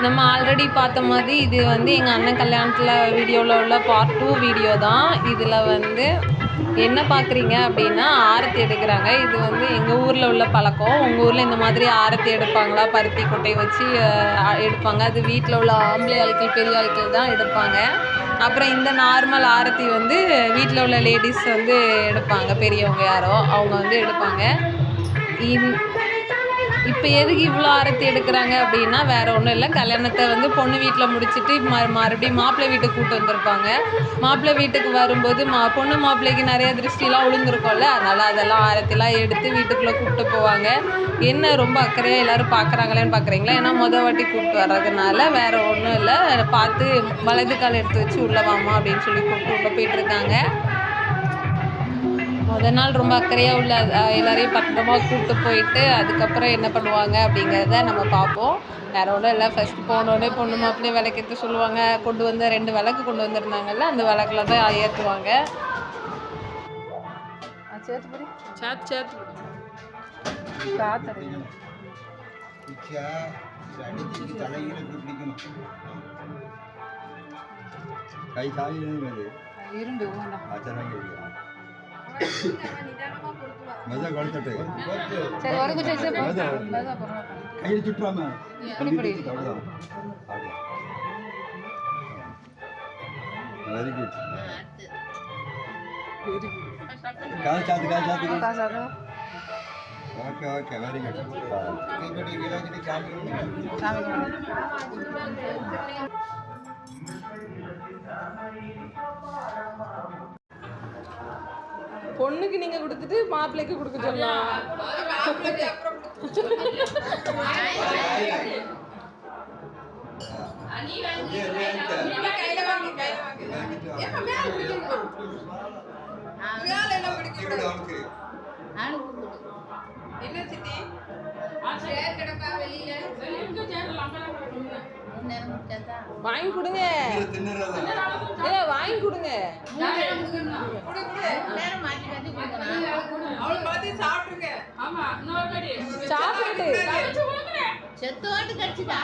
நம்ம ஆல்ரெடி பார்த்த மாதிரி இது வந்து எங்கள் அண்ணன் கல்யாணத்தில் வீடியோவில் உள்ள பார்ட் 2 வீடியோ தான். இதில் வந்து என்ன பார்க்குறீங்க அப்படின்னா ஆரத்தி எடுக்கிறாங்க. இது வந்து எங்கள் ஊரில் உள்ள பழக்கம். உங்கள் ஊரில் இந்த மாதிரி ஆரத்தி எடுப்பாங்களா? பருத்தி கொட்டையை வச்சு எடுப்பாங்க. அது வீட்டில் உள்ள ஆம்பளை ஆட்கள் பெரிய ஆட்கள் தான் எடுப்பாங்க. அப்புறம் இந்த நார்மல் ஆரத்தி வந்து வீட்டில் உள்ள லேடிஸ் வந்து எடுப்பாங்க. பெரியவங்க யாரோ அவங்க வந்து எடுப்பாங்க. இப்போ எதுக்கு இவ்வளோ ஆரத்தி எடுக்கிறாங்க அப்படின்னா வேறு ஒன்றும் இல்லை. கல்யாணத்தை வந்து பொண்ணு வீட்டில் முடிச்சுட்டு மறுபடியும் மாப்பிள்ளை வீட்டுக்கு கூப்பிட்டு வந்திருப்பாங்க. மாப்பிள்ளை வீட்டுக்கு வரும்போது பொண்ணு மாப்பிள்ளைக்கு நிறைய திருஷ்டிலாம் விழுந்துருக்கோம்ல, அதனால் அதெல்லாம் ஆரத்திலாம் எடுத்து வீட்டுக்குள்ளே கூப்பிட்டு போவாங்க. என்ன ரொம்ப அக்கறையாக எல்லோரும் பார்க்குறாங்களேன்னு பார்க்குறீங்களா? ஏன்னா வாட்டி கூப்பிட்டு வர்றதுனால வேறு ஒன்றும் இல்லை. பார்த்து வலது கால் எடுத்து வச்சு உள்ளே வாமா அப்படின்னு சொல்லி கூப்பிட்டு உள்ளே போயிட்டுருக்காங்க. முதல் நாள் ரொம்ப அக்கறையாக உள்ள எல்லோரையும் பத்திரமா கூப்பிட்டு போயிட்டு அதுக்கப்புறம் என்ன பண்ணுவாங்க அப்படிங்கிறத நம்ம பார்ப்போம். வேறு ஒன்றும் இல்லை. ஃபஸ்ட்டு போனோடனே பொண்ணு மாப்பிள்ளையும் விளக்கேற்ற சொல்லுவாங்க. கொண்டு வந்த 2 விளக்கு கொண்டு வந்திருந்தாங்கல்ல, அந்த விளக்கில் தான் ஏற்றுவாங்க. சேர்த்து சேர்த்து இரும்பு சரி ஒரு கையில் சுற்றாம வெரி குட் கால் சாத்து ஓகே ஓகே வெரி குட் பொண்ணுக்கு நீங்க கொடுத்துட்டு மாப்பிள்ளைக்கு கொடுக்க சொல்லலாம். வாங்கி கொடுங்க, வாங்கி கொடுங்க. சாப்பிட்டு செத்தோட்டு கடிச்சுதா